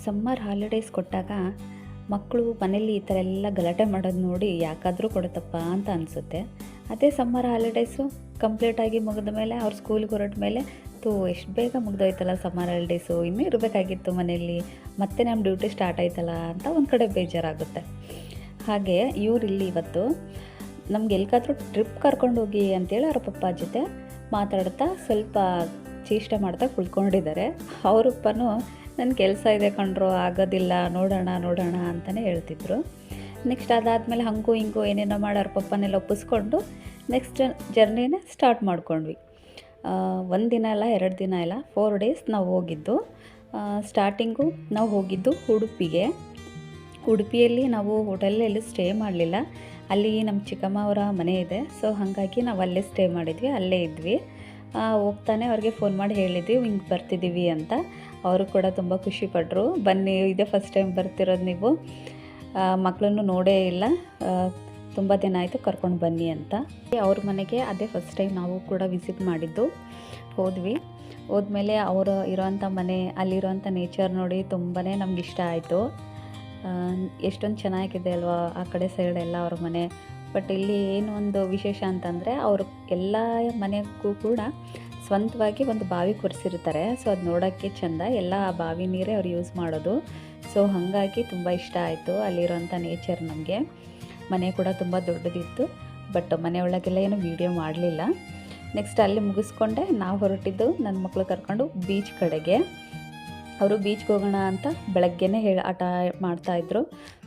Summer holidays ಕೊಟ್ಟಾಗ ಮಕ್ಕಳು ಮನೇಲಿ ಈ ಥರ ಎಲ್ಲ ಗಲಾಟೆ ಮಾಡೋದು ನೋಡಿ ಯಾಕಾದರೂ ಕೊಡುತ್ತಪ್ಪ ಅಂತ ಅನಿಸುತ್ತೆ. ಅದೇ ಸಮ್ಮರ್ ಹಾಲಿಡೇಸು ಕಂಪ್ಲೀಟಾಗಿ ಮುಗಿದ ಮೇಲೆ ಅವ್ರ ಸ್ಕೂಲ್ಗೆ ಹೊರಟ ಮೇಲೆ ಎಷ್ಟು ಬೇಗ ಮುಗ್ದೋಯ್ತಲ್ಲ ಸಮ್ಮರ್ ಹಾಲಿಡೇಸು, ಇನ್ನೂ ಇರಬೇಕಾಗಿತ್ತು ಮನೆಯಲ್ಲಿ, ಮತ್ತೆ ನಮ್ಮ ಡ್ಯೂಟಿ ಸ್ಟಾರ್ಟ್ ಆಯ್ತಲ್ಲ ಅಂತ ಒಂದು ಕಡೆ ಬೇಜಾರಾಗುತ್ತೆ. ಹಾಗೆ ಇವರಿಲ್ಲಿ ಇವತ್ತು ನಮ್ಗೆ ಎಲ್ಲಿಗಾದ್ರೂ ಟ್ರಿಪ್ ಕರ್ಕೊಂಡು ಹೋಗಿ ಅಂತೇಳಿ ಅವ್ರ ಪಪ್ಪ ಜೊತೆ ಮಾತಾಡ್ತಾ ಸ್ವಲ್ಪ ಚೇಷ್ಟೆ ಮಾಡ್ತಾ ಕುಳ್ಕೊಂಡಿದ್ದಾರೆ. ಅವರಪ್ಪನೂ ನನ್ನ ಕೆಲಸ ಇದೆ ಕಣ್ರೋ, ಆಗೋದಿಲ್ಲ, ನೋಡೋಣ ಅಂತಲೇ ಹೇಳ್ತಿದ್ರು. ನೆಕ್ಸ್ಟ್ ಅದಾದಮೇಲೆ ಹಂಗೂ ಹಿಂಗೂ ಏನೇನೋ ಮಾಡಿ ಅವ್ರ ಪಪ್ಪನೆಲ್ಲ ಒಪ್ಪಿಸ್ಕೊಂಡು ನೆಕ್ಸ್ಟ್ ಜರ್ನಿನ ಸ್ಟಾರ್ಟ್ ಮಾಡ್ಕೊಂಡ್ವಿ. 1 ದಿನ ಇಲ್ಲ 2 ದಿನ ಇಲ್ಲ 4 ಡೇಸ್ ನಾವು ಹೋಗಿದ್ದು. ಸ್ಟಾರ್ಟಿಂಗು ನಾವು ಹೋಗಿದ್ದು ಉಡುಪಿಯಲ್ಲಿ ನಾವು ಹೋಟೆಲಲ್ಲಿ ಸ್ಟೇ ಮಾಡಲಿಲ್ಲ. ಅಲ್ಲಿ ನಮ್ಮ ಚಿಕ್ಕಮ್ಮ ಅವರ ಮನೆ ಇದೆ, ಸೊ ಹಾಗಾಗಿ ನಾವು ಅಲ್ಲೇ ಸ್ಟೇ ಮಾಡಿದ್ವಿ, ಅಲ್ಲೇ ಇದ್ವಿ. ಹೋಗ್ತಾನೆ ಅವ್ರಿಗೆ ಫೋನ್ ಮಾಡಿ ಹೇಳಿದ್ವಿ ಹಿಂಗೆ ಬರ್ತಿದ್ದೀವಿ ಅಂತ. ಅವರು ಕೂಡ ತುಂಬ ಖುಷಿಪಟ್ಟರು. ಬನ್ನಿ, ಇದೇ ಫಸ್ಟ್ ಟೈಮ್ ಬರ್ತಿರೋದು ನೀವು, ಮಕ್ಕಳನ್ನು ನೋಡೇ ಇಲ್ಲ, ತುಂಬ ದಿನ ಆಯಿತು, ಕರ್ಕೊಂಡು ಬನ್ನಿ ಅಂತ. ಅವ್ರ ಮನೆಗೆ ಅದೇ ಫಸ್ಟ್ ಟೈಮ್ ನಾವು ಕೂಡ ವಿಸಿಟ್ ಮಾಡಿದ್ದು. ಹೋದ್ಮೇಲೆ ಅವರು ಇರೋವಂಥ ಮನೆ, ಅಲ್ಲಿರೋವಂಥ ನೇಚರ್ ನೋಡಿ ತುಂಬಾ ನಮ್ಗೆ ಇಷ್ಟ ಆಯಿತು. ಎಷ್ಟೊಂದು ಚೆನ್ನಾಗಿದೆ ಅಲ್ವಾ ಆ ಕಡೆ ಸೈಡ್ ಎಲ್ಲ ಅವ್ರ ಮನೆ. ಬಟ್ ಇಲ್ಲಿ ಏನು ಒಂದು ವಿಶೇಷ ಅಂತಂದರೆ ಅವರು ಎಲ್ಲ ಮನೆಗೂ ಕೂಡ ಸ್ವಂತವಾಗಿ ಒಂದು ಬಾವಿ ಕೊರೆಸಿರ್ತಾರೆ. ಸೊ ಅದು ನೋಡೋಕ್ಕೆ ಚೆಂದ, ಎಲ್ಲ ಆ ಬಾವಿ ನೀರೇ ಅವ್ರು ಯೂಸ್ ಮಾಡೋದು. ಸೊ ಹಾಗಾಗಿ ತುಂಬ ಇಷ್ಟ ಆಯಿತು ಅಲ್ಲಿರೋಂಥ ನೇಚರ್ ನಮಗೆ. ಮನೆ ಕೂಡ ತುಂಬ ದೊಡ್ಡದಿತ್ತು, ಬಟ್ ಮನೆ ಒಳಗೆಲ್ಲ ಏನು ವೀಡಿಯೋ ಮಾಡಲಿಲ್ಲ. ನೆಕ್ಸ್ಟ್ ಅಲ್ಲಿ ಮುಗಿಸ್ಕೊಂಡೆ ನಾವು ಹೊರಟಿದ್ದು ನನ್ನ ಮಕ್ಕಳು ಕರ್ಕೊಂಡು ಬೀಚ್ ಕಡೆಗೆ. ಅವರು ಬೀಚ್ಗೆ ಹೋಗೋಣ ಅಂತ ಬೆಳಗ್ಗೆನೇ ಆಟ ಮಾಡ್ತಾಯಿದ್ರು.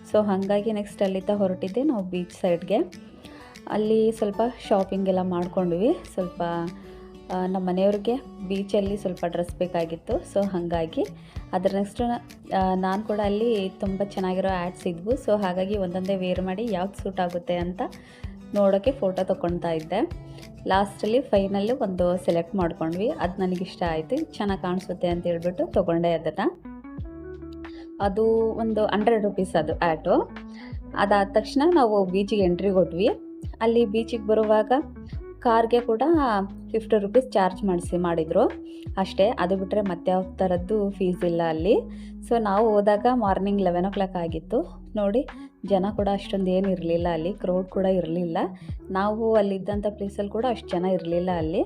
ಸೊ ಹಾಗಾಗಿ ನೆಕ್ಸ್ಟ್ ಅಲ್ಲಿಂದ ಹೊರಟಿದ್ದೆ ನಾವು ಬೀಚ್ ಸೈಡ್ಗೆ. ಅಲ್ಲಿ ಸ್ವಲ್ಪ ಶಾಪಿಂಗ್ ಎಲ್ಲ ಮಾಡ್ಕೊಂಡ್ವಿ. ಸ್ವಲ್ಪ ನಮ್ಮ ಮನೆಯವ್ರಿಗೆ ಬೀಚಲ್ಲಿ ಸ್ವಲ್ಪ ಡ್ರೆಸ್ ಬೇಕಾಗಿತ್ತು. ಸೊ ಹಾಗಾಗಿ ಅದರ ನೆಕ್ಸ್ಟು ನಾನು ಕೂಡ ಅಲ್ಲಿ ತುಂಬ ಚೆನ್ನಾಗಿರೋ ಆ್ಯಡ್ಸ್ ಇದ್ವು. ಸೊ ಹಾಗಾಗಿ ಒಂದೊಂದೇ ವೇರ್ ಮಾಡಿ ಯಾವ್ದು ಸೂಟ್ ಆಗುತ್ತೆ ಅಂತ ನೋಡೋಕ್ಕೆ ಫೋಟೋ ತೊಗೊಳ್ತಾ ಇದ್ದೆ. ಲಾಸ್ಟಲ್ಲಿ ಫೈನಲ್ಲು ಒಂದು ಸೆಲೆಕ್ಟ್ ಮಾಡ್ಕೊಂಡ್ವಿ. ಅದು ನನಗಿಷ್ಟ ಆಯಿತು, ಚೆನ್ನಾಗಿ ಕಾಣಿಸುತ್ತೆ ಅಂತ ಹೇಳ್ಬಿಟ್ಟು ತೊಗೊಂಡೆ ಅದನ್ನು. ಅದು ಒಂದು 100 ರೂಪೀಸ್ ಅದು ಆ್ಯಟು. ಅದಾದ ತಕ್ಷಣ ನಾವು ಬೀಚಿಗೆ ಎಂಟ್ರಿ ಕೊಟ್ವಿ. ಅಲ್ಲಿ ಬೀಚಿಗೆ ಬರುವಾಗ ಕಾರ್ಗೆ ಕೂಡ 50 ರೂಪೀಸ್ ಚಾರ್ಜ್ ಮಾಡಿದರು ಅಷ್ಟೇ. ಅದು ಬಿಟ್ಟರೆ ಮತ್ತೆ ಯಾವ ಥರದ್ದು ಫೀಸ್ ಇಲ್ಲ ಅಲ್ಲಿ. ಸೊ ನಾವು ಹೋದಾಗ ಮಾರ್ನಿಂಗ್ 11 o'clock ಆಗಿತ್ತು. ನೋಡಿ, ಜನ ಕೂಡ ಅಷ್ಟೊಂದು ಏನು ಇರಲಿಲ್ಲ ಅಲ್ಲಿ, ಕ್ರೌಡ್ ಕೂಡ ಇರಲಿಲ್ಲ. ನಾವು ಅಲ್ಲಿದ್ದಂಥ ಪ್ಲೇಸಲ್ಲಿ ಕೂಡ ಅಷ್ಟು ಜನ ಇರಲಿಲ್ಲ ಅಲ್ಲಿ.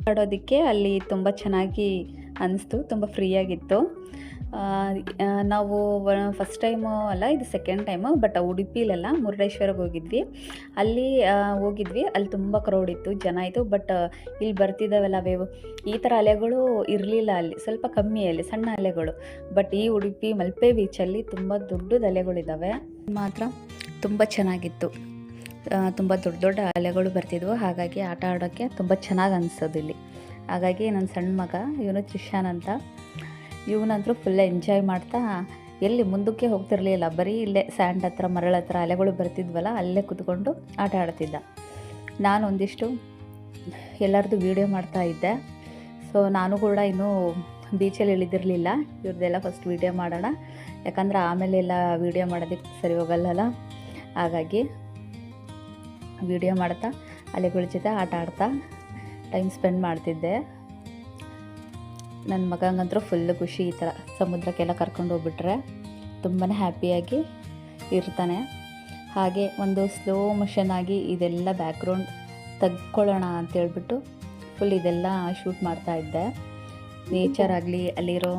ಆಡೋದಕ್ಕೆ ಅಲ್ಲಿ ತುಂಬ ಚೆನ್ನಾಗಿ ಅನಿಸ್ತು, ತುಂಬ ಫ್ರೀಯಾಗಿತ್ತು. ನಾವು ಫಸ್ಟ್ ಟೈಮು ಅಲ್ಲ, ಇದು ಸೆಕೆಂಡ್ ಟೈಮು. ಬಟ್ ಉಡುಪಿಲೆಲ್ಲ ಮುರುಡೇಶ್ವರಕ್ಕೆ ಹೋಗಿದ್ವಿ. ಅಲ್ಲಿ ತುಂಬ ಕ್ರೌಡ್ ಇತ್ತು, ಜನ ಇತ್ತು. ಬಟ್ ಇಲ್ಲಿ ಬರ್ತಿದ್ದಾವೆಲ್ಲ ವೇವ್, ಈ ಥರ ಅಲೆಗಳು ಇರಲಿಲ್ಲ ಅಲ್ಲಿ, ಸ್ವಲ್ಪ ಕಮ್ಮಿ ಅಲ್ಲಿ ಸಣ್ಣ ಅಲೆಗಳು. ಬಟ್ ಈ ಉಡುಪಿ ಮಲ್ಪೆ ಬೀಚಲ್ಲಿ ತುಂಬ ದೊಡ್ಡದ ಅಲೆಗಳಿದ್ದಾವೆ, ಮಾತ್ರ ತುಂಬ ಚೆನ್ನಾಗಿತ್ತು. ತುಂಬ ದೊಡ್ಡ ಅಲೆಗಳು ಬರ್ತಿದ್ವು. ಹಾಗಾಗಿ ಆಟ ಆಡೋಕ್ಕೆ ತುಂಬ ಚೆನ್ನಾಗಿ ಅನಿಸೋದು ಇಲ್ಲಿ. ಹಾಗಾಗಿ ನನ್ನ ಸಣ್ಣ ಮಗ ಇವನು ತ್ರಿಷಾನ್ ಅಂತ, ಇವನಂತರೂ ಫುಲ್ ಎಂಜಾಯ್ ಮಾಡ್ತಾ ಎಲ್ಲಿ ಮುಂದಕ್ಕೆ ಹೋಗ್ತಿರ್ಲಿಲ್ಲ, ಬರೀ ಇಲ್ಲೇ ಸ್ಯಾಂಡ್ ಹತ್ರ ಮರಳ ಹತ್ರ ಅಲೆಗಳು ಬರ್ತಿದ್ವಲ್ಲ ಅಲ್ಲೇ ಕೂತ್ಕೊಂಡು ಆಟ ಆಡ್ತಿದ್ದ. ನಾನು ಒಂದಿಷ್ಟು ಎಲ್ಲರದ್ದು ವೀಡಿಯೋ ಮಾಡ್ತಾ ಇದ್ದೆ. ಸೊ ನಾನು ಕೂಡ ಇನ್ನೂ ಬೀಚಲ್ಲಿ ಇಳಿದಿರಲಿಲ್ಲ. ಇವ್ರದ್ದೆಲ್ಲ ಫಸ್ಟ್ ವೀಡಿಯೋ ಮಾಡೋಣ, ಯಾಕಂದರೆ ಆಮೇಲೆ ಎಲ್ಲ ವೀಡಿಯೋ ಮಾಡೋದಕ್ಕೆ ಸರಿ ಹೋಗಲ್ಲಲ್ಲ. ಹಾಗಾಗಿ ವೀಡಿಯೋ ಮಾಡ್ತಾ ಅಲೆಗಳ ಜೊತೆ ಆಟ ಆಡ್ತಾ ಟೈಮ್ ಸ್ಪೆಂಡ್ ಮಾಡ್ತಿದ್ದೆ. ನನ್ನ ಮಗಂಗಂತೂ ಫುಲ್ಲು ಖುಷಿ, ಈ ಥರ ಸಮುದ್ರಕ್ಕೆಲ್ಲ ಕರ್ಕೊಂಡು ಹೋಗ್ಬಿಟ್ರೆ ತುಂಬಾ ಹ್ಯಾಪಿಯಾಗಿ ಇರ್ತಾನೆ. ಹಾಗೆ ಒಂದು ಸ್ಲೋ ಮೋಷನ್ ಆಗಿ ಇದೆಲ್ಲ ಬ್ಯಾಕ್ಗ್ರೌಂಡ್ ತೆಗ್ಕೊಳ್ಳೋಣ ಅಂತೇಳ್ಬಿಟ್ಟು ಫುಲ್ ಇದೆಲ್ಲ ಶೂಟ್ ಮಾಡ್ತಾ ಇದ್ದೆ. ನೇಚರ್ ಆಗಲಿ, ಅಲ್ಲಿರೋ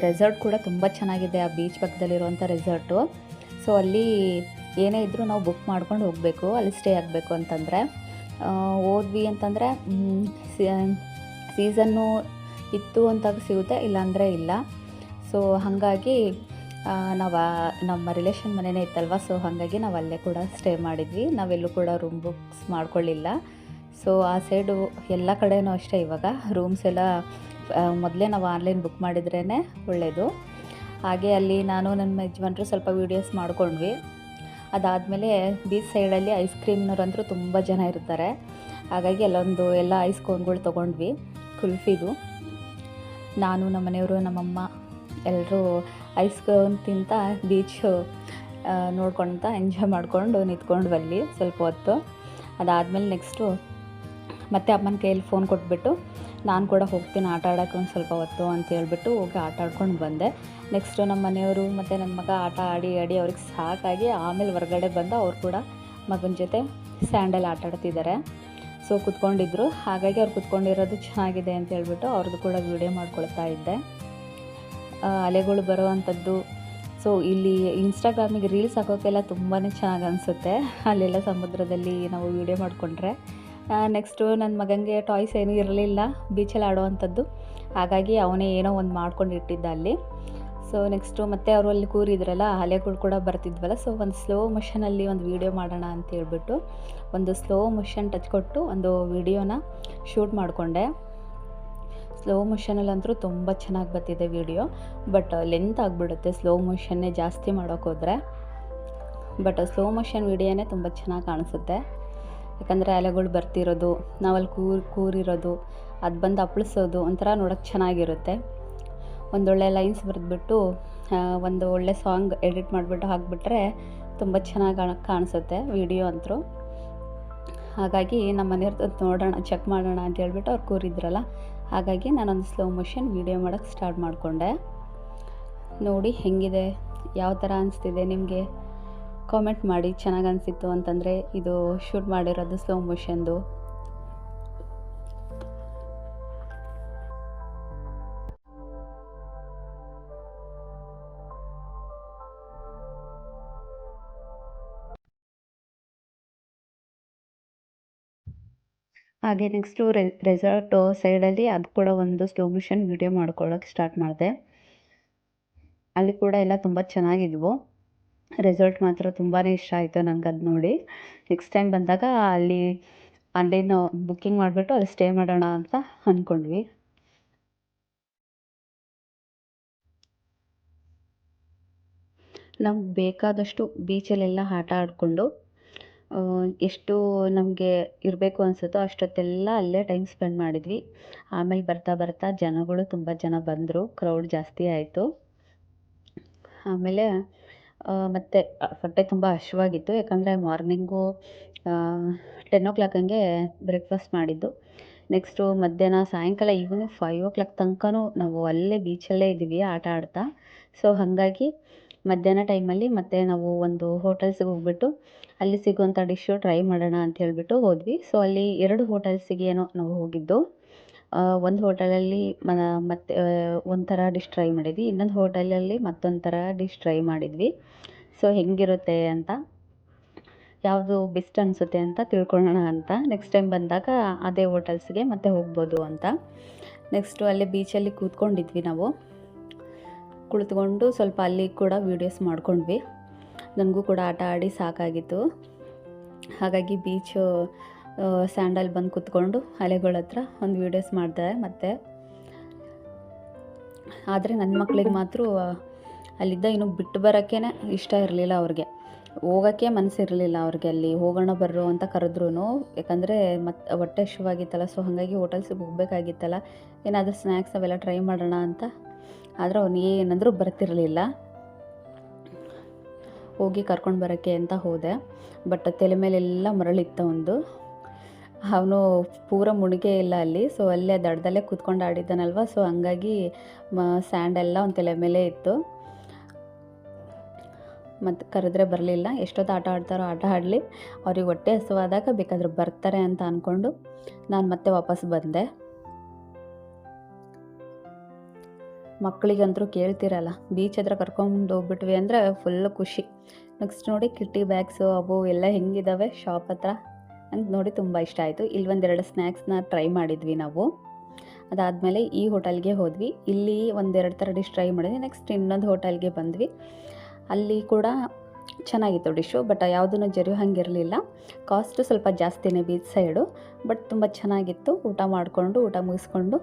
ರೆಸಾರ್ಟ್ ಕೂಡ ತುಂಬ ಚೆನ್ನಾಗಿದೆ, ಆ ಬೀಚ್ ಪಕ್ಕದಲ್ಲಿರುವಂಥ ರೆಸಾರ್ಟು. ಸೊ ಅಲ್ಲಿ ಏನೇ ಇದ್ದರೂ ನಾವು ಬುಕ್ ಮಾಡ್ಕೊಂಡು ಹೋಗಬೇಕು, ಅಲ್ಲಿ ಸ್ಟೇ ಆಗಬೇಕು ಅಂತಂದರೆ. ಹೋದ್ವಿ ಅಂತಂದರೆ ಸೀಸನ್ನು ಇತ್ತು ಅಂತಾಗ ಸಿಗುತ್ತೆ, ಇಲ್ಲಾಂದರೆ ಇಲ್ಲ. ಸೊ ಹಾಗಾಗಿ ನಮ್ಮ ರಿಲೇಷನ್ ಮನೆಯೇ ಇತ್ತಲ್ವ. ಸೊ ಹಾಗಾಗಿ ನಾವು ಅಲ್ಲೇ ಕೂಡ ಸ್ಟೇ ಮಾಡಿದ್ವಿ. ನಾವೆಲ್ಲೂ ಕೂಡ ರೂಮ್ ಬುಕ್ಸ್ ಮಾಡ್ಕೊಳ್ಳಿಲ್ಲ. ಸೊ ಆ ಸೈಡು ಎಲ್ಲ ಕಡೆಯೂ ಅಷ್ಟೇ, ಇವಾಗ ರೂಮ್ಸ್ ಎಲ್ಲ ಮೊದಲೇ ನಾವು ಆನ್ಲೈನ್ ಬುಕ್ ಮಾಡಿದ್ರೇ ಒಳ್ಳೆಯದು. ಹಾಗೆ ಅಲ್ಲಿ ನಾನು ನನ್ನ ಯಜಮಾನ್ರು ಸ್ವಲ್ಪ ವೀಡಿಯೋಸ್ ಮಾಡ್ಕೊಂಡ್ವಿ. ಅದಾದಮೇಲೆ ಬೀಚ್ ಸೈಡಲ್ಲಿ ಐಸ್ ಕ್ರೀಮ್ನವ್ರಂತೂ ತುಂಬ ಜನ ಇರ್ತಾರೆ. ಹಾಗಾಗಿ ಎಲ್ಲ ಐಸ್ ಕೋನ್ಗಳು ತೊಗೊಂಡ್ವಿ, ಕುಲ್ಫಿದು. ನಾನು, ನಮ್ಮ ಮನೆಯವರು, ನಮ್ಮಮ್ಮ ಎಲ್ಲರೂ ಐಸ್ ಕೋನ್ ತಿಂತ ಬೀಚ್ ನೋಡ್ಕೊತ ಎಂಜಾಯ್ ಮಾಡಿಕೊಂಡು ನಿಂತ್ಕೊಂಡ್ವಿ ಅಲ್ಲಿ ಸ್ವಲ್ಪ ಹೊತ್ತು. ಅದಾದಮೇಲೆ ನೆಕ್ಸ್ಟು ಮತ್ತೆ ಅಮ್ಮನ ಕೈಯಲ್ಲಿ ಫೋನ್ ಕೊಟ್ಬಿಟ್ಟು ನಾನು ಕೂಡ ಹೋಗ್ತೀನಿ ಆಟ ಆಡೋಕ್ಕೆ ಒಂದು ಸ್ವಲ್ಪ ಹೊತ್ತು ಅಂತ ಹೇಳ್ಬಿಟ್ಟು ಹೋಗಿ ಆಟ ಆಡ್ಕೊಂಡು ಬಂದೆ. ನೆಕ್ಸ್ಟು ನಮ್ಮ ಮನೆಯವರು ಮತ್ತು ನನ್ನ ಮಗ ಆಟ ಆಡಿ ಅವ್ರಿಗೆ ಸಾಕಾಗಿ ಆಮೇಲೆ ಹೊರಗಡೆ ಬಂದು ಅವ್ರು ಕೂಡ ಮಗನ ಜೊತೆ ಸ್ಯಾಂಡಲ್ ಆಟ ಆಡ್ತಿದ್ದಾರೆ. ಸೊ ಕೂತ್ಕೊಂಡಿದ್ರು, ಹಾಗಾಗಿ ಅವ್ರು ಕೂತ್ಕೊಂಡಿರೋದು ಚೆನ್ನಾಗಿದೆ ಅಂತ ಹೇಳ್ಬಿಟ್ಟು ಅವ್ರದ್ದು ಕೂಡ ವೀಡಿಯೋ ಮಾಡ್ಕೊಳ್ತಾ ಇದ್ದೆ. ಅಲೆಗಳು ಬರೋ ಅಂಥದ್ದು. ಸೊ ಇಲ್ಲಿ ಇನ್ಸ್ಟಾಗ್ರಾಮಿಗೆ ರೀಲ್ಸ್ ಹಾಕೋಕ್ಕೆಲ್ಲ ತುಂಬಾ ಚೆನ್ನಾಗಿ ಅನಿಸುತ್ತೆ, ಅಲ್ಲೆಲ್ಲ ಸಮುದ್ರದಲ್ಲಿ ನಾವು ವೀಡಿಯೋ ಮಾಡಿಕೊಂಡ್ರೆ. ನೆಕ್ಸ್ಟು ನನ್ನ ಮಗನಿಗೆ ಟಾಯ್ಸ್ ಏನೂ ಇರಲಿಲ್ಲ ಬೀಚಲ್ಲಿ ಆಡೋವಂಥದ್ದು, ಹಾಗಾಗಿ ಅವನೇ ಏನೋ ಒಂದು ಮಾಡ್ಕೊಂಡು ಇಟ್ಟಿದ್ದ ಅಲ್ಲಿ. ಸೊ ನೆಕ್ಸ್ಟು ಮತ್ತೆ ಅವರು ಅಲ್ಲಿ ಕೂರಿದ್ರಲ್ಲ, ಅಲೆಗಳು ಕೂಡ ಬರ್ತಿದ್ವಲ್ಲ, ಸೊ ಒಂದು ಸ್ಲೋ ಮೊಷನಲ್ಲಿ ಒಂದು ವೀಡಿಯೋ ಮಾಡೋಣ ಅಂತ ಹೇಳ್ಬಿಟ್ಟು ಒಂದು ಸ್ಲೋ ಮೊಷನ್ ಟಚ್ ಕೊಟ್ಟು ಒಂದು ವೀಡಿಯೋನ ಶೂಟ್ ಮಾಡಿಕೊಂಡೆ. ಸ್ಲೋ ಮೊಷನಲ್ಲಂತೂ ತುಂಬ ಚೆನ್ನಾಗಿ ಬರ್ತಿದೆ ವೀಡಿಯೋ, ಬಟ್ ಲೆಂತ್ ಆಗಿಬಿಡುತ್ತೆ ಸ್ಲೋ ಮೊಷನ್ನೇ ಜಾಸ್ತಿ ಮಾಡೋಕ್ಕೋದ್ರೆ. ಬಟ್ ಸ್ಲೋ ಮೊಷನ್ ವೀಡಿಯೋನೇ ತುಂಬ ಚೆನ್ನಾಗಿ ಕಾಣಿಸುತ್ತೆ, ಯಾಕಂದರೆ ಅಲೆಗಳು ಬರ್ತಿರೋದು, ನಾವಲ್ಲಿ ಕೂರಿರೋದು, ಅದು ಬಂದು ಅಪ್ಪಳಿಸೋದು ಒಂಥರ ನೋಡೋಕ್ಕೆ ಚೆನ್ನಾಗಿರುತ್ತೆ. ಒಂದೊಳ್ಳೆ ಲೈನ್ಸ್ ಬರೆದ್ಬಿಟ್ಟು ಒಂದು ಒಳ್ಳೆ ಸಾಂಗ್ ಎಡಿಟ್ ಮಾಡಿಬಿಟ್ಟು ಹಾಕಿಬಿಟ್ರೆ ತುಂಬ ಚೆನ್ನಾಗಿ ಕಾಣಿಸುತ್ತೆ ವೀಡಿಯೋ ಅಂತೂ. ಹಾಗಾಗಿ ನಮ್ಮ ಮನೆಯವ್ರದ್ದು ನೋಡೋಣ, ಚೆಕ್ ಮಾಡೋಣ ಅಂತ ಹೇಳ್ಬಿಟ್ಟು ಅವ್ರು ಕೂರಿದ್ರಲ್ಲ, ಹಾಗಾಗಿ ನಾನೊಂದು ಸ್ಲೋ ಮೊಷನ್ ವೀಡಿಯೋ ಮಾಡೋಕ್ಕೆ ಸ್ಟಾರ್ಟ್ ಮಾಡಿಕೊಂಡೆ. ನೋಡಿ ಹೆಂಗಿದೆ, ಯಾವ ಥರ ಅನಿಸ್ತಿದೆ ನಿಮಗೆ ಕಾಮೆಂಟ್ ಮಾಡಿ. ಚೆನ್ನಾಗಿ ಅನಿಸಿತ್ತು ಅಂತಂದರೆ ಇದು ಶೂಟ್ ಮಾಡಿರೋದು ಸ್ಲೋ ಮೊಷನ್ದು. ಹಾಗೆ ನೆಕ್ಸ್ಟು ರೆಸಾರ್ಟ್ ಸೈಡಲ್ಲಿ ಅದು ಕೂಡ ಒಂದು ಸ್ಲೋ ಮೊಷನ್ ವೀಡಿಯೋ ಮಾಡ್ಕೊಳ್ಳೋಕ್ಕೆ ಸ್ಟಾರ್ಟ್ ಮಾಡಿದೆ. ಅಲ್ಲಿ ಕೂಡ ಎಲ್ಲ ತುಂಬ ಚೆನ್ನಾಗಿದ್ವು. ರೆಸಾರ್ಟ್ ಮಾತ್ರ ತುಂಬಾ ಇಷ್ಟ ಆಯಿತು ನನಗೆ ಅದು ನೋಡಿ. ನೆಕ್ಸ್ಟ್ ಟೈಮ್ ಬಂದಾಗ ಅಲ್ಲೇನು ಬುಕ್ಕಿಂಗ್ ಮಾಡಿಬಿಟ್ಟು ಅಲ್ಲಿ ಸ್ಟೇ ಮಾಡೋಣ ಅಂತ ಅಂದ್ಕೊಂಡ್ವಿ. ನಮ್ಗೆ ಬೇಕಾದಷ್ಟು ಬೀಚಲ್ಲೆಲ್ಲ ಆಟ ಆಡಿಕೊಂಡು ಎಷ್ಟು ನಮಗೆ ಇರಬೇಕು ಅನಿಸುತ್ತೋ ಅಷ್ಟೊತ್ತೆಲ್ಲ ಅಲ್ಲೇ ಟೈಮ್ ಸ್ಪೆಂಡ್ ಮಾಡಿದ್ವಿ. ಆಮೇಲೆ ಬರ್ತಾ ಜನಗಳು ತುಂಬ ಜನ ಬಂದರು, ಕ್ರೌಡ್ ಜಾಸ್ತಿ ಆಯಿತು. ಆಮೇಲೆ ಮತ್ತು ಹೊಟ್ಟೆ ತುಂಬ ಹಶ್ವಾಗಿತ್ತು, ಯಾಕಂದರೆ ಮಾರ್ನಿಂಗು 10 ಹಂಗೆ ಬ್ರೇಕ್ಫಾಸ್ಟ್ ಮಾಡಿದ್ದು. ನೆಕ್ಸ್ಟು ಮಧ್ಯಾಹ್ನ ಸಾಯಂಕಾಲ ಈವ್ನಿಂಗ್ 5 ತನಕನೂ ನಾವು ಅಲ್ಲೇ ಬೀಚಲ್ಲೇ ಇದ್ವಿ ಆಟ ಆಡ್ತಾ. ಸೊ ಹಾಗಾಗಿ ಮಧ್ಯಾಹ್ನ ಟೈಮಲ್ಲಿ ಮತ್ತೆ ನಾವು ಒಂದು ಹೋಟೆಲ್ಸಿಗೆ ಹೋಗ್ಬಿಟ್ಟು ಅಲ್ಲಿ ಸಿಗುವಂಥ ಡಿಶ್ಶು ಟ್ರೈ ಮಾಡೋಣ ಅಂತ ಹೇಳ್ಬಿಟ್ಟು ಹೋದ್ವಿ. ಸೊ ಅಲ್ಲಿ 2 ಹೋಟೆಲ್ಸಿಗೆ ಏನೋ ನಾವು ಹೋಗಿದ್ದು. ಒಂದು ಹೋಟೆಲಲ್ಲಿ ಮತ್ತೆ ಒಂಥರ ಡಿಶ್ ಟ್ರೈ ಮಾಡಿದ್ವಿ, ಇನ್ನೊಂದು ಹೋಟೆಲಲ್ಲಿ ಮತ್ತೊಂದು ಥರ ಡಿಶ್ ಟ್ರೈ ಮಾಡಿದ್ವಿ. ಸೊ ಹೆಂಗಿರುತ್ತೆ ಅಂತ, ಯಾವುದು ಬೆಸ್ಟ್ ಅನಿಸುತ್ತೆ ಅಂತ ತಿಳ್ಕೊಳ್ಳೋಣ ಅಂತ ನೆಕ್ಸ್ಟ್ ಟೈಮ್ ಬಂದಾಗ ಅದೇ ಹೋಟೆಲ್ಸ್ಗೆ ಮತ್ತೆ ಹೋಗ್ಬೋದು ಅಂತ. ನೆಕ್ಸ್ಟು ಅಲ್ಲೇ ಬೀಚಲ್ಲಿ ಕೂತ್ಕೊಂಡಿದ್ವಿ ನಾವು. ಕುಳಿತುಕೊಂಡು ಸ್ವಲ್ಪ ಅಲ್ಲಿ ಕೂಡ ವೀಡಿಯೋಸ್ ಮಾಡ್ಕೊಂಡ್ವಿ. ನನಗೂ ಕೂಡ ಆಟ ಆಡಿ ಸಾಕಾಗಿತ್ತು, ಹಾಗಾಗಿ ಬೀಚು ಸ್ಯಾಂಡಲ್ ಬಂದು ಕೂತ್ಕೊಂಡು ಅಲೆಗಳ ಹತ್ರ ಒಂದು ವೀಡಿಯೋಸ್ ಮಾಡಿದೆ. ಮತ್ತು ಆದರೆ ನನ್ನ ಮಕ್ಳಿಗೆ ಮಾತ್ರ ಅಲ್ಲಿದ್ದ ಇನ್ನೂ ಬಿಟ್ಟು ಬರೋಕ್ಕೇ ಇಷ್ಟ ಇರಲಿಲ್ಲ, ಅವ್ರಿಗೆ ಹೋಗೋಕ್ಕೆ ಮನಸ್ಸಿರಲಿಲ್ಲ ಅವ್ರಿಗೆ. ಅಲ್ಲಿ ಹೋಗೋಣ ಬರ್ರೋ ಅಂತ ಕರೆದ್ರೂ, ಯಾಕಂದರೆ ಮತ್ತೆ ಹೊಟ್ಟೆ ಹಶ್ವಾಗಿತ್ತಲ್ಲ, ಸೊ ಹಾಗಾಗಿ ಹೋಟೆಲ್ಸಿಗೆ ಹೋಗಬೇಕಾಗಿತ್ತಲ್ಲ, ಏನಾದರೂ ಸ್ನ್ಯಾಕ್ಸ್ ಅವೆಲ್ಲ ಟ್ರೈ ಮಾಡೋಣ ಅಂತ. ಆದರೆ ಅವನು ಏನಂದರೂ ಬರ್ತಿರಲಿಲ್ಲ. ಹೋಗಿ ಕರ್ಕೊಂಡು ಬರೋಕ್ಕೆ ಅಂತ ಹೋದೆ, ಬಟ್ ತಲೆ ಮೇಲೆಲ್ಲ ಮರಳಿತ್ತು ಅವನು ಪೂರ ಮುಳುಗೇ ಇಲ್ಲ ಅಲ್ಲಿ. ಸೊ ಅಲ್ಲೇ ದಡದಲ್ಲೇ ಕೂತ್ಕೊಂಡು ಆಡಿದ್ದಾನಲ್ವ, ಸೊ ಹಂಗಾಗಿ ಸ್ಯಾಂಡೆಲ್ಲ ಅವ್ನ ತಲೆ ಮೇಲೆ ಇತ್ತು. ಮತ್ತು ಕರೆದ್ರೆ ಬರಲಿಲ್ಲ. ಎಷ್ಟೊತ್ತು ಆಟ ಆಡ್ತಾರೋ ಆಟ ಆಡಲಿ, ಅವ್ರಿಗೆ ಹೊಟ್ಟೆ ಹಸುವಾದಾಗ ಬೇಕಾದ್ರೆ ಬರ್ತಾರೆ ಅಂತ ಅಂದ್ಕೊಂಡು ನಾನು ಮತ್ತೆ ವಾಪಸ್ ಬಂದೆ. ಮಕ್ಕಳಿಗಂತೂ ಕೇಳ್ತಿರಲ್ಲ, ಬೀಚ್ ಹತ್ರ ಕರ್ಕೊಂಡು ಹೋಗ್ಬಿಟ್ವಿ ಅಂದರೆ ಫುಲ್ಲು ಖುಷಿ. ನೆಕ್ಸ್ಟ್ ನೋಡಿ ಕಿಟ್ಟಿ ಬ್ಯಾಗ್ಸು ಅವು ಎಲ್ಲ ಹೆಂಗಿದ್ದಾವೆ ಶಾಪ್ ಹತ್ರ ಅಂತ ನೋಡಿ ತುಂಬ ಇಷ್ಟ ಆಯಿತು. ಇಲ್ಲಿ 1-2 ಸ್ನ್ಯಾಕ್ಸ್ನ ಟ್ರೈ ಮಾಡಿದ್ವಿ ನಾವು. ಅದಾದಮೇಲೆ ಈ ಹೋಟೆಲ್ಗೆ ಹೋದ್ವಿ, ಇಲ್ಲಿ 1-2 ಥರ ಡಿಶ್ ಟ್ರೈ ಮಾಡಿದ್ವಿ. ನೆಕ್ಸ್ಟ್ ಇನ್ನೊಂದು ಹೋಟೆಲ್ಗೆ ಬಂದ್ವಿ, ಅಲ್ಲಿ ಕೂಡ ಚೆನ್ನಾಗಿತ್ತು ಡಿಶ್ಶು, ಬಟ್ ಯಾವುದೂ ಜರಿಯೋ ಹಂಗಿರಲಿಲ್ಲ. ಕಾಸ್ಟು ಸ್ವಲ್ಪ ಜಾಸ್ತಿನೇ ಬೀಚ್ ಸೈಡು, ಬಟ್ ತುಂಬ ಚೆನ್ನಾಗಿತ್ತು. ಊಟ ಮುಗಿಸ್ಕೊಂಡು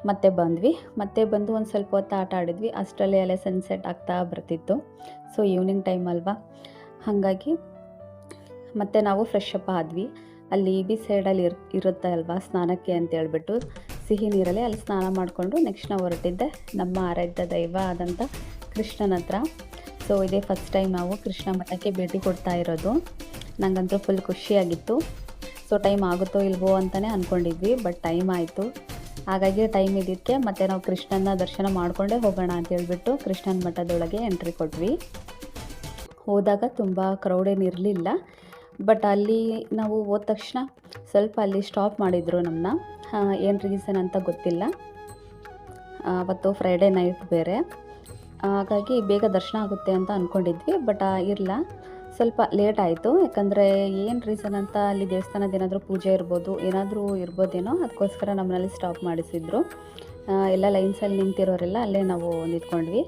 ಮತ್ತೆ ಬಂದ್ವಿ. ಮತ್ತೆ ಬಂದು ಒಂದು ಸ್ವಲ್ಪ ಹೊತ್ತು ಆಟ ಆಡಿದ್ವಿ. ಅಷ್ಟರಲ್ಲೇ ಅಲ್ಲೇ ಸನ್ಸೆಟ್ ಆಗ್ತಾ ಬರ್ತಿತ್ತು. ಸೊ ಈವ್ನಿಂಗ್ ಟೈಮ್ ಅಲ್ವಾ, ಹಾಗಾಗಿ ಮತ್ತೆ ನಾವು ಫ್ರೆಶ್ ಅಪ್ ಆದ್ವಿ. ಅಲ್ಲಿ ಬೀಚ್ ಸೈಡಲ್ಲಿ ಇರುತ್ತೆ ಅಲ್ವಾ ಸ್ನಾನಕ್ಕೆ ಅಂತ ಹೇಳ್ಬಿಟ್ಟು, ಸಿಹಿ ನೀರಲ್ಲಿ ಅಲ್ಲಿ ಸ್ನಾನ ಮಾಡಿಕೊಂಡು ನೆಕ್ಸ್ಟ್ ನಾವು ಹೊರಟಿದ್ದೆ ನಮ್ಮ ಆರಾಧ್ಯ ದೈವ ಆದಂಥ ಕೃಷ್ಣನ ಹತ್ರ. ಸೊ ಇದೇ ಫಸ್ಟ್ ಟೈಮ್ ನಾವು ಕೃಷ್ಣ ಮಠಕ್ಕೆ ಭೇಟಿ ಕೊಡ್ತಾ ಇರೋದು. ನನಗಂತೂ ಫುಲ್ ಖುಷಿಯಾಗಿತ್ತು. ಸೊ ಟೈಮ್ ಆಗುತ್ತೋ ಇಲ್ವೋ ಅಂತಲೇ ಅಂದ್ಕೊಂಡಿದ್ವಿ, ಬಟ್ ಟೈಮ್ ಆಯಿತು. ಹಾಗಾಗಿ ಟೈಮ್ ಇದ್ದಿದ್ದಕ್ಕೆ ಮತ್ತು ನಾವು ಕೃಷ್ಣನ ದರ್ಶನ ಮಾಡಿಕೊಂಡೇ ಹೋಗೋಣ ಅಂತ ಹೇಳ್ಬಿಟ್ಟು ಕೃಷ್ಣನ ಮಠದೊಳಗೆ ಎಂಟ್ರಿ ಕೊಟ್ವಿ. ಹೋದಾಗ ತುಂಬ ಕ್ರೌಡ್ ಏನಿರಲಿಲ್ಲ, ಬಟ್ ಅಲ್ಲಿ ನಾವು ಹೋದ ತಕ್ಷಣ ಸ್ವಲ್ಪ ಅಲ್ಲಿ ಸ್ಟಾಪ್ ಮಾಡಿದರು ನಮ್ಮನ್ನ. ಏನು ರೀಸನ್ ಅಂತ ಗೊತ್ತಿಲ್ಲ. ಅವತ್ತು ಫ್ರೈಡೇ ನೈಟ್ ಬೇರೆ, ಹಾಗಾಗಿ ಬೇಗ ದರ್ಶನ ಆಗುತ್ತೆ ಅಂತ ಅಂದ್ಕೊಂಡಿದ್ವಿ. ಬಟ್ ಇರಲ್ಲ, ಸ್ವಲ್ಪ ಲೇಟ್ ಆಯಿತು. ಯಾಕಂದರೆ ಏನು ರೀಸನ್ ಅಂತ ಅಲ್ಲಿ ದೇವಸ್ಥಾನದ ಏನಾದರೂ ಪೂಜೆ ಏನಾದರೂ ಇರ್ಬೋದೇನೋ, ಅದಕ್ಕೋಸ್ಕರ ನಮ್ಮಲ್ಲಿ ಸ್ಟಾಪ್ ಮಾಡಿಸಿದ್ರು. ಎಲ್ಲ ಲೈನ್ಸಲ್ಲಿ ನಿಂತಿರೋರೆಲ್ಲ ಅಲ್ಲೇ ನಾವು ನಿಂತ್ಕೊಂಡ್ವಿ.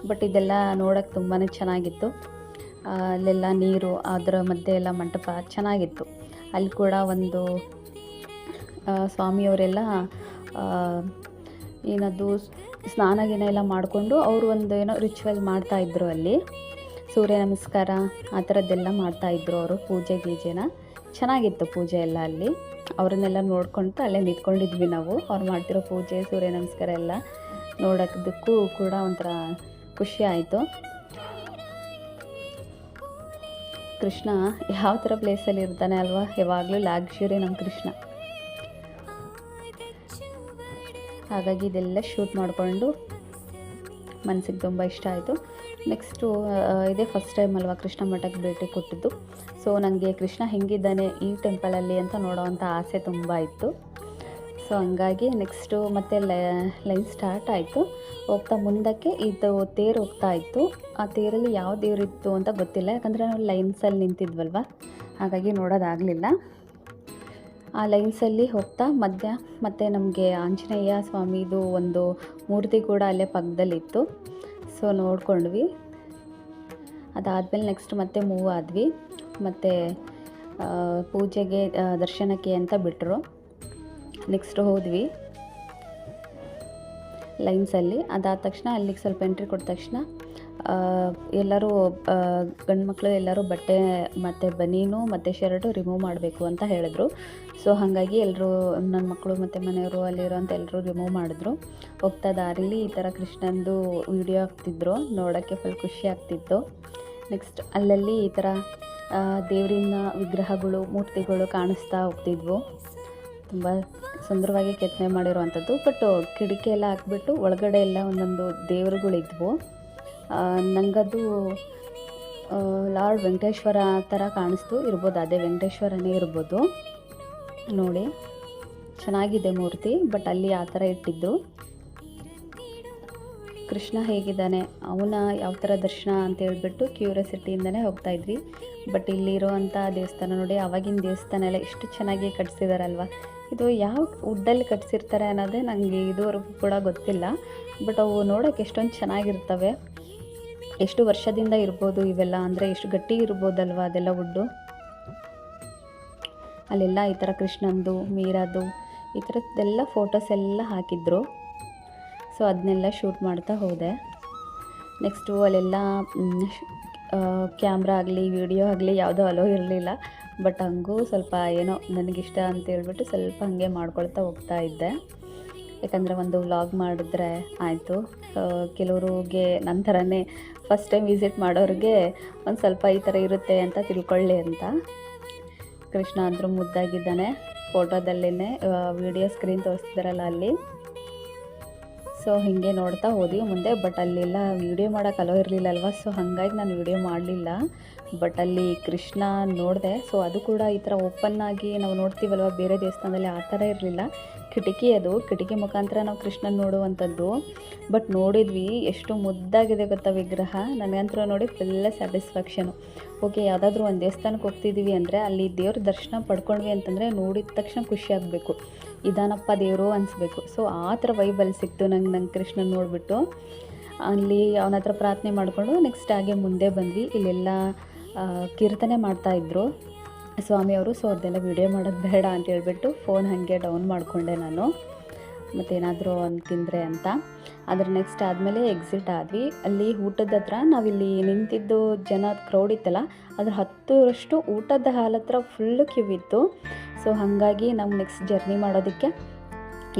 ಬಟ್ ಇದೆಲ್ಲ ನೋಡೋಕ್ಕೆ ತುಂಬಾ ಚೆನ್ನಾಗಿತ್ತು. ಅಲ್ಲೆಲ್ಲ ನೀರು, ಅದರ ಮಧ್ಯೆ ಎಲ್ಲ ಮಂಟಪ ಚೆನ್ನಾಗಿತ್ತು. ಅಲ್ಲಿ ಕೂಡ ಒಂದು ಸ್ವಾಮಿಯವರೆಲ್ಲ ಏನದು ಸ್ನಾನ ಎಲ್ಲ ಮಾಡಿಕೊಂಡು ಅವರು ಒಂದು ಏನೋ ರಿಚುವಲ್ ಮಾಡ್ತಾಯಿದ್ರು. ಅಲ್ಲಿ ಸೂರ್ಯ ನಮಸ್ಕಾರ ಆ ಥರದ್ದೆಲ್ಲ ಮಾಡ್ತಾಯಿದ್ರು ಅವರು, ಪೂಜೆ ಗೀಜೆನ. ಚೆನ್ನಾಗಿತ್ತು ಪೂಜೆ ಎಲ್ಲ. ಅಲ್ಲಿ ಅವ್ರನ್ನೆಲ್ಲ ನೋಡ್ಕೊಳ್ತಾ ಅಲ್ಲೇ ನಿಂತ್ಕೊಂಡಿದ್ವಿ ನಾವು. ಅವ್ರು ಮಾಡ್ತಿರೋ ಪೂಜೆ, ಸೂರ್ಯ ನಮಸ್ಕಾರ ಎಲ್ಲ ನೋಡೋದಕ್ಕೂ ಕೂಡ ಒಂಥರ ಖುಷಿ ಆಯಿತು. ಕೃಷ್ಣ ಯಾವ ಥರ ಪ್ಲೇಸಲ್ಲಿ ಇರ್ತಾನೆ ಅಲ್ವಾ, ಯಾವಾಗಲೂ ಲಾಗ್ಜುರಿ ನಮ್ಮ ಕೃಷ್ಣ. ಹಾಗಾಗಿ ಇದೆಲ್ಲ ಶೂಟ್ ಮಾಡಿಕೊಂಡು ಮನಸ್ಸಿಗೆ ತುಂಬ ಇಷ್ಟ ಆಯಿತು. ನೆಕ್ಸ್ಟು ಇದೇ ಫಸ್ಟ್ ಟೈಮ್ ಅಲ್ವಾ ಕೃಷ್ಣ ಮಠಕ್ಕೆ ಭೇಟಿ ಕೊಟ್ಟಿದ್ದು. ಸೊ ನನಗೆ ಕೃಷ್ಣ ಹೆಂಗಿದ್ದಾನೆ ಈ ಟೆಂಪಲಲ್ಲಿ ಅಂತ ನೋಡೋವಂಥ ಆಸೆ ತುಂಬ ಇತ್ತು. ಸೊ ಹಂಗಾಗಿ ನೆಕ್ಸ್ಟು ಮತ್ತೆ ಲೈನ್ ಸ್ಟಾರ್ಟ್ ಆಯಿತು. ಹೋಗ್ತಾ ಮುಂದಕ್ಕೆ ಇದು ತೇರು ಹೋಗ್ತಾ ಇತ್ತು. ಆ ತೇರಲ್ಲಿ ಯಾವ ದೇವರಿತ್ತು ಅಂತ ಗೊತ್ತಿಲ್ಲ, ಯಾಕಂದರೆ ನಾವು ಲೈನ್ಸಲ್ಲಿ ನಿಂತಿದ್ವಲ್ವ, ಹಾಗಾಗಿ ನೋಡೋದಾಗಲಿಲ್ಲ. ಆ ಲೈನ್ಸಲ್ಲಿ ಹೋಗ್ತಾ ಮತ್ತು ನಮಗೆ ಆಂಜನೇಯ ಸ್ವಾಮಿದು ಒಂದು ಮೂರ್ತಿ ಕೂಡ ಅಲ್ಲೇ ಪಕ್ಕದಲ್ಲಿತ್ತು. ಸೊ ನೋಡ್ಕೊಂಡ್ವಿ. ಅದಾದಮೇಲೆ ನೆಕ್ಸ್ಟ್ ಮತ್ತೆ ಮೂವ್ ಆದ್ವಿ. ಮತ್ತು ಪೂಜೆಗೆ ದರ್ಶನಕ್ಕೆ ಅಂತ ಬಿಟ್ಟರು. ನೆಕ್ಸ್ಟ್ ಹೋದ್ವಿ ಲೈನ್ಸಲ್ಲಿ. ಅದಾದ ತಕ್ಷಣ ಅಲ್ಲಿಗೆ ಸ್ವಲ್ಪ ಎಂಟ್ರಿ ಕೊಟ್ಟ ತಕ್ಷಣ ಎಲ್ಲರೂ ಗಂಡು ಮಕ್ಕಳು ಎಲ್ಲರೂ ಬಟ್ಟೆ ಮತ್ತು ಬನೀನು ಮತ್ತು ಶರ್ಟು ರಿಮೂವ್ ಮಾಡಬೇಕು ಅಂತ ಹೇಳಿದ್ರು. ಸೊ ಹಾಗಾಗಿ ಎಲ್ಲರೂ ನನ್ನ ಮಕ್ಕಳು ಮತ್ತು ಮನೆಯವರು ಅಲ್ಲಿರೋಂಥ ಎಲ್ಲರೂ ರಿಮೂವ್ ಮಾಡಿದ್ರು. ಹೋಗ್ತಾ ದಾರಿಲಿ ಈ ಥರ ಕೃಷ್ಣಂದು ವಿಡಿಯೋ ಹಾಕ್ತಿದ್ರು, ನೋಡೋಕ್ಕೆ ಫುಲ್ ಖುಷಿ ಆಗ್ತಿತ್ತು. ನೆಕ್ಸ್ಟ್ ಅಲ್ಲಲ್ಲಿ ಈ ಥರ ದೇವರಿನ ವಿಗ್ರಹಗಳು, ಮೂರ್ತಿಗಳು ಕಾಣಿಸ್ತಾ ಹೋಗ್ತಿದ್ವು. ತುಂಬ ಸುಂದರವಾಗಿ ಕೆತ್ತನೆ ಮಾಡಿರುವಂಥದ್ದು. ಬಟ್ ಕಿಟಕಿ ಎಲ್ಲ ಹಾಕ್ಬಿಟ್ಟು ಒಳಗಡೆ ಎಲ್ಲ ಒಂದೊಂದು ದೇವರುಗಳಿದ್ವು. ನನಗದು ಲಾರ್ಡ್ ವೆಂಕಟೇಶ್ವರ ಥರ ಕಾಣಿಸ್ತು. ಇರ್ಬೋದು, ಅದೇ ವೆಂಕಟೇಶ್ವರನೇ ಇರ್ಬೋದು. ನೋಡಿ ಚೆನ್ನಾಗಿದೆ ಮೂರ್ತಿ, ಬಟ್ ಅಲ್ಲಿ ಆ ಥರ ಇಟ್ಟಿದ್ದು. ಕೃಷ್ಣ ಹೇಗಿದ್ದಾನೆ, ಅವನ ಯಾವ ಥರ ದರ್ಶನ ಅಂತ ಹೇಳ್ಬಿಟ್ಟು ಕ್ಯೂರಿಯಾಸಿಟಿಯಿಂದನೇ ಹೋಗ್ತಾಯಿದ್ವಿ. ಬಟ್ ಇಲ್ಲಿರೋವಂಥ ದೇವಸ್ಥಾನ ನೋಡಿ, ಆವಾಗಿನ ದೇವಸ್ಥಾನ ಎಲ್ಲ ಎಷ್ಟು ಚೆನ್ನಾಗಿ ಕಟ್ಸಿದಾರಲ್ವ. ಇದು ಯಾವ ವುಡ್ಡಲ್ಲಿ ಕಟ್ಸಿರ್ತಾರೆ ಅನ್ನೋದೇ ನನಗೆ ಇದುವರೆಗೂ ಕೂಡ ಗೊತ್ತಿಲ್ಲ. ಬಟ್ ಅವು ನೋಡೋಕ್ಕೆ ಎಷ್ಟೊಂದು ಚೆನ್ನಾಗಿರ್ತವೆ. ಎಷ್ಟು ವರ್ಷದಿಂದ ಇರ್ಬೋದು ಇವೆಲ್ಲ, ಅಂದರೆ ಎಷ್ಟು ಗಟ್ಟಿ ಇರ್ಬೋದಲ್ವ ಅದೆಲ್ಲ ವುಡ್ಡು. ಅಲ್ಲೆಲ್ಲ ಈ ಥರ ಕೃಷ್ಣಂದು, ಮೀರಾದು ಈ ಥರದ್ದೆಲ್ಲ ಫೋಟೋಸ್ ಎಲ್ಲ ಹಾಕಿದ್ರು. ಸೊ ಅದನ್ನೆಲ್ಲ ಶೂಟ್ ಮಾಡ್ತಾ ಹೋದೆ. ನೆಕ್ಸ್ಟು ಅಲ್ಲೆಲ್ಲ ಕ್ಯಾಮ್ರಾ ಆಗಲಿ ವಿಡಿಯೋ ಆಗಲಿ ಯಾವುದೋ ಅಲೋ ಇರಲಿಲ್ಲ. ಬಟ್ ಹಂಗೂ ಸ್ವಲ್ಪ ಏನೋ ನನಗಿಷ್ಟ ಅಂತ ಹೇಳ್ಬಿಟ್ಟು ಸ್ವಲ್ಪ ಹಾಗೆ ಮಾಡ್ಕೊಳ್ತಾ ಹೋಗ್ತಾ ಇದ್ದೆ. ಯಾಕಂದರೆ ಒಂದು ವ್ಲಾಗ್ ಮಾಡಿದ್ರೆ ಆಯಿತು. ಕೆಲವ್ರಿಗೆ ನನ್ನ ಥರನೇ ಫಸ್ಟ್ ಟೈಮ್ ವಿಸಿಟ್ ಮಾಡೋರಿಗೆ ಒಂದು ಸ್ವಲ್ಪ ಈ ಥರ ಇರುತ್ತೆ ಅಂತ ತಿಳ್ಕೊಳ್ಳಿ ಅಂತ. ಕೃಷ್ಣ ಅಂದರೂ ಮುದ್ದಾಗಿದ್ದಾನೆ ಫೋಟೋದಲ್ಲೇ, ವಿಡಿಯೋ ಸ್ಕ್ರೀನ್ ತೋರಿಸ್ತಿದ್ದಾರಲ್ಲ ಅಲ್ಲಿ. ಸೊ ಹೀಗೆ ನೋಡ್ತಾ ಹೋದ್ವಿ ಮುಂದೆ. ಬಟ್ ಅಲ್ಲೆಲ್ಲ ವೀಡಿಯೋ ಮಾಡೋಕೆ ಅಲೋ ಇರಲಿಲ್ಲಲ್ವ. ಸೊ ಹಾಗಾಗಿ ನಾನು ವೀಡಿಯೋ ಮಾಡಲಿಲ್ಲ. ಬಟ್ ಅಲ್ಲಿ ಕೃಷ್ಣ ನೋಡಿದೆ. ಸೊ ಅದು ಕೂಡ ಈ ಥರ ಓಪನ್ನಾಗಿ ನಾವು ನೋಡ್ತೀವಲ್ವ ಬೇರೆ ದೇವಸ್ಥಾನದಲ್ಲಿ, ಆ ಥರ ಇರಲಿಲ್ಲ. ಕಿಟಕಿ, ಅದು ಕಿಟಕಿ ಮುಖಾಂತರ ನಾವು ಕೃಷ್ಣನ ನೋಡುವಂಥದ್ದು. ಬಟ್ ನೋಡಿದ್ವಿ, ಎಷ್ಟು ಮುದ್ದಾಗಿದೆ ಗೊತ್ತಾ ವಿಗ್ರಹ. ನನಗಂತೂ ನೋಡಿ ಫುಲ್ಲ ಸ್ಯಾಟಿಸ್ಫ್ಯಾಕ್ಷನು. ಓಕೆ, ಯಾವುದಾದ್ರೂ ಒಂದು ದೇವಸ್ಥಾನಕ್ಕೆ ಹೋಗ್ತಿದ್ದೀವಿ ಅಂದರೆ ಅಲ್ಲಿ ದೇವ್ರ ದರ್ಶನ ಪಡ್ಕೊಂಡ್ವಿ ಅಂತಂದರೆ ನೋಡಿದ ತಕ್ಷಣ ಖುಷಿ ಆಗಬೇಕು, ಇದಾನಪ್ಪ ದೇವರು ಅನಿಸ್ಬೇಕು. ಸೊ ಆ ಥರ ವೈಬಲ್ಲಿ ಸಿಕ್ತು ನಂಗೆ ಕೃಷ್ಣನ ನೋಡಿಬಿಟ್ಟು. ಅಲ್ಲಿ ಅವನ ಹತ್ರ ಪ್ರಾರ್ಥನೆ ಮಾಡಿಕೊಂಡು ನೆಕ್ಸ್ಟ್ ಹಾಗೆ ಮುಂದೆ ಬಂದ್ವಿ. ಇಲ್ಲೆಲ್ಲ ಕೀರ್ತನೆ ಮಾಡ್ತಾಯಿದ್ರು ಸ್ವಾಮಿಯವರು. ಸೊ ಅದೆಲ್ಲ ವೀಡಿಯೋ ಮಾಡೋದು ಬೇಡ ಅಂತ ಹೇಳ್ಬಿಟ್ಟು ಫೋನ್ ಹಾಗೆ ಡೌನ್ ಮಾಡಿಕೊಂಡೆ ನಾನು, ಮತ್ತೇನಾದರೂ ಒಂದು ತಿಂದರೆ ಅಂತ. ಅದ್ರ ನೆಕ್ಸ್ಟ್ ಆದಮೇಲೆ ಎಕ್ಸಿಟ್ ಆದ್ವಿ. ಅಲ್ಲಿ ಊಟದ ಹತ್ರ ನಾವಿಲ್ಲಿ ನಿಂತಿದ್ದು ಜನ ಕ್ರೌಡ್ ಇತ್ತಲ್ಲ, ಅದ್ರ 10ರಷ್ಟು ಊಟದ ಹಾಲ್ ಹತ್ರ ಫುಲ್ಲು ಕ್ಯೂ ಇತ್ತು. ಸೊ ಹಾಗಾಗಿ ನಮ್ಗೆ ನೆಕ್ಸ್ಟ್ ಜರ್ನಿ ಮಾಡೋದಕ್ಕೆ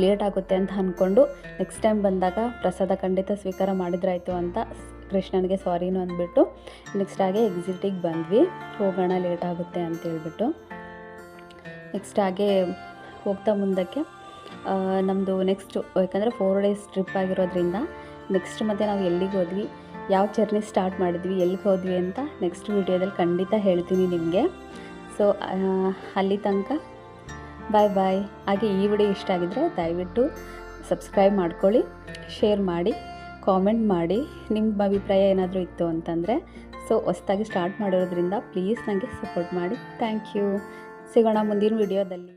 ಲೇಟ್ ಆಗುತ್ತೆ ಅಂತ ಅಂದ್ಕೊಂಡು ನೆಕ್ಸ್ಟ್ ಟೈಮ್ ಬಂದಾಗ ಪ್ರಸಾದ ಖಂಡಿತ ಸ್ವೀಕಾರ ಮಾಡಿದ್ರಾಯ್ತು ಅಂತ ಕೃಷ್ಣನಿಗೆ ಸಾರಿನೂ ಅಂದ್ಬಿಟ್ಟು ನೆಕ್ಸ್ಟ್ ಹಾಗೆ ಎಕ್ಸಿಟಿಗೆ ಬಂದ್ವಿ. ಹೋಗೋಣ, ಲೇಟ್ ಆಗುತ್ತೆ ಅಂತ ಹೇಳ್ಬಿಟ್ಟು. ನೆಕ್ಸ್ಟ್ ಹಾಗೆ ಹೋಗ್ತಾ ಮುಂದಕ್ಕೆ ನಮ್ಮದು ನೆಕ್ಸ್ಟು ಯಾಕಂದರೆ 4 ಡೇಸ್ ಟ್ರಿಪ್ ಆಗಿರೋದ್ರಿಂದ ನೆಕ್ಸ್ಟ್ ಮತ್ತೆ ನಾವು ಎಲ್ಲಿಗೆ ಹೋದ್ವಿ, ಯಾವ ಜರ್ನಿ ಸ್ಟಾರ್ಟ್ ಮಾಡಿದ್ವಿ, ಎಲ್ಲಿಗೆ ಹೋದ್ವಿ ಅಂತ ನೆಕ್ಸ್ಟ್ ವೀಡಿಯೋದಲ್ಲಿ ಖಂಡಿತ ಹೇಳ್ತೀನಿ ನಿಮಗೆ. ಸೊ ಅಲ್ಲಿ ತನಕ ಬಾಯ್ ಬಾಯ್. ಹಾಗೆ ಈ ವಿಡಿಯೋ ಇಷ್ಟ ಆಗಿದ್ದರೆ ದಯವಿಟ್ಟು ಸಬ್ಸ್ಕ್ರೈಬ್ ಮಾಡ್ಕೊಳ್ಳಿ, ಶೇರ್ ಮಾಡಿ, ಕಾಮೆಂಟ್ ಮಾಡಿ. ನಿಮ್ಮ ಅಭಿಪ್ರಾಯ ಏನಾದರೂ ಇತ್ತು ಅಂತಂದರೆ. ಸೊ ಹೊಸ್ದಾಗಿ ಸ್ಟಾರ್ಟ್ ಮಾಡಿರೋದ್ರಿಂದ ಪ್ಲೀಸ್ ನನಗೆ ಸಪೋರ್ಟ್ ಮಾಡಿ. Thank you. ಸಿಗೋಣ ಮುಂದಿನ ವಿಡಿಯೋದಲ್ಲಿ.